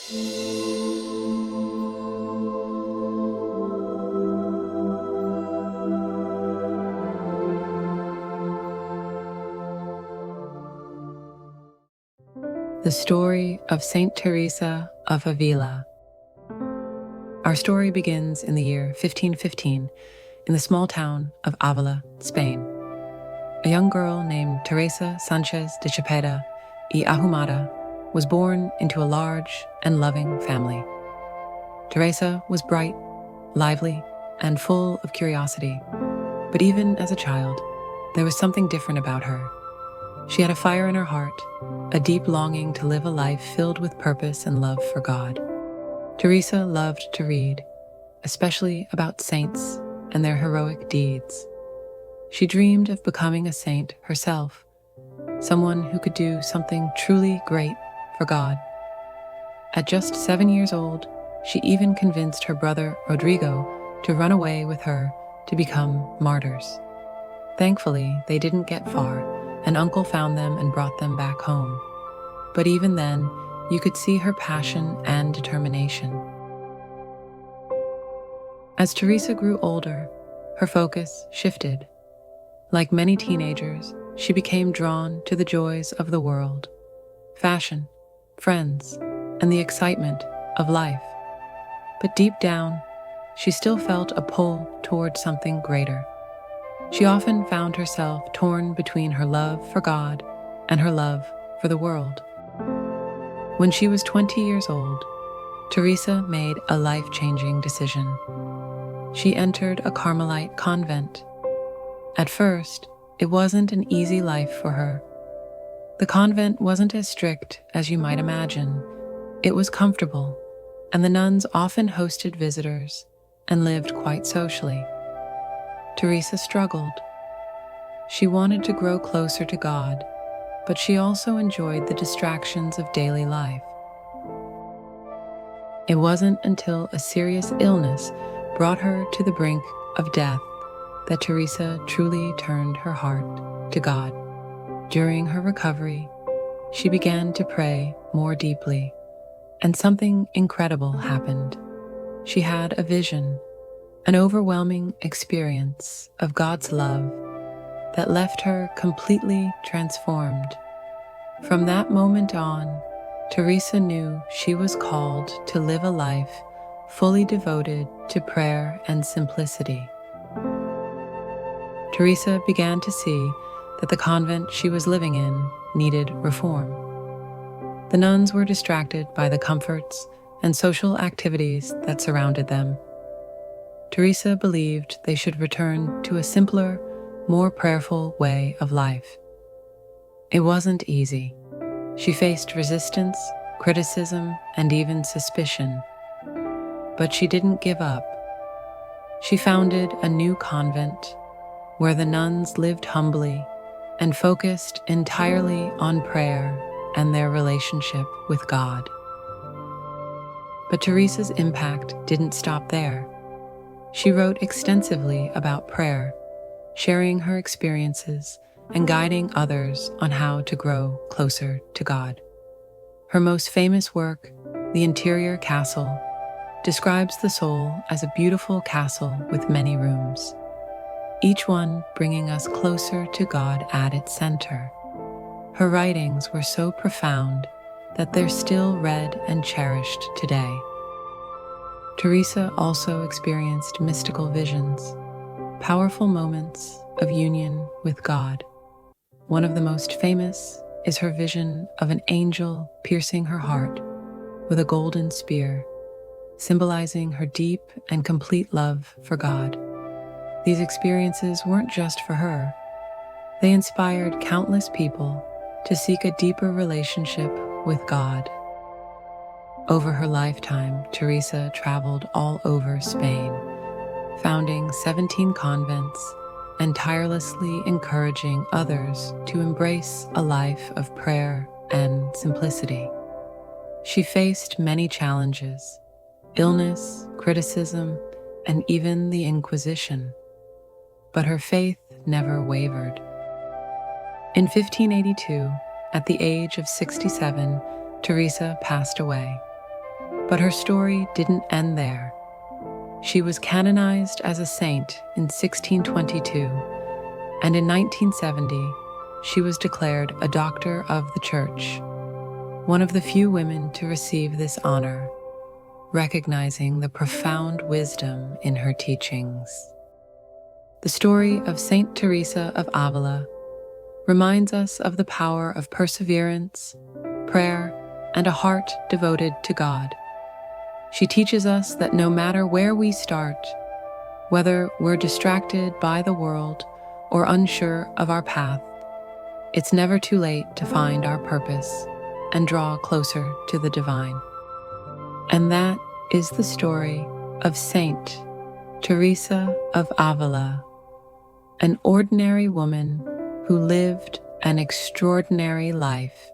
The story of Saint Teresa of Avila. Our story begins in the year 1515 in the small town of Avila, Spain. A young girl named Teresa Sanchez de Chepeda y Ahumada was born into a large and loving family. Teresa was bright, lively, and full of curiosity, but even as a child, there was something different about her. She had a fire in her heart, a deep longing to live a life filled with purpose and love for God. Teresa loved to read, especially about saints and their heroic deeds. She dreamed of becoming a saint herself, someone who could do something truly great for God. At just 7 years old, she even convinced her brother Rodrigo to run away with her to become martyrs. Thankfully, they didn't get far, and Uncle found them and brought them back home. But even then, you could see her passion and determination. As Teresa grew older, her focus shifted. Like many teenagers, she became drawn to the joys of the world, fashion, friends, and the excitement of life. But deep down, she still felt a pull toward something greater. She often found herself torn between her love for God and her love for the world. When she was 20 years old, Teresa made a life-changing decision. She entered a Carmelite convent. At first, it wasn't an easy life for her. The convent wasn't as strict as you might imagine. It was comfortable, and the nuns often hosted visitors and lived quite socially. Teresa struggled. She wanted to grow closer to God, but she also enjoyed the distractions of daily life. It wasn't until a serious illness brought her to the brink of death that Teresa truly turned her heart to God. During her recovery, she began to pray more deeply, and something incredible happened. She had a vision, an overwhelming experience of God's love that left her completely transformed. From that moment on, Teresa knew she was called to live a life fully devoted to prayer and simplicity. Teresa began to see that the convent she was living in needed reform. The nuns were distracted by the comforts and social activities that surrounded them. Teresa believed they should return to a simpler, more prayerful way of life. It wasn't easy. She faced resistance, criticism, and even suspicion. But she didn't give up. She founded a new convent where the nuns lived humbly and focused entirely on prayer and their relationship with God. But Teresa's impact didn't stop there. She wrote extensively about prayer, sharing her experiences and guiding others on how to grow closer to God. Her most famous work, The Interior Castle, describes the soul as a beautiful castle with many rooms, each one bringing us closer to God at its center. Her writings were so profound that they're still read and cherished today. Teresa also experienced mystical visions, powerful moments of union with God. One of the most famous is her vision of an angel piercing her heart with a golden spear, symbolizing her deep and complete love for God. These experiences weren't just for her. They inspired countless people to seek a deeper relationship with God. Over her lifetime, Teresa traveled all over Spain, founding 17 convents and tirelessly encouraging others to embrace a life of prayer and simplicity. She faced many challenges: illness, criticism, and even the Inquisition. But her faith never wavered. In 1582, at the age of 67, Teresa passed away. But her story didn't end there. She was canonized as a saint in 1622, and in 1970, she was declared a Doctor of the Church, one of the few women to receive this honor, recognizing the profound wisdom in her teachings. The story of Saint Teresa of Avila reminds us of the power of perseverance, prayer, and a heart devoted to God. She teaches us that no matter where we start, whether we're distracted by the world or unsure of our path, it's never too late to find our purpose and draw closer to the divine. And that is the story of Saint Teresa of Avila, an ordinary woman who lived an extraordinary life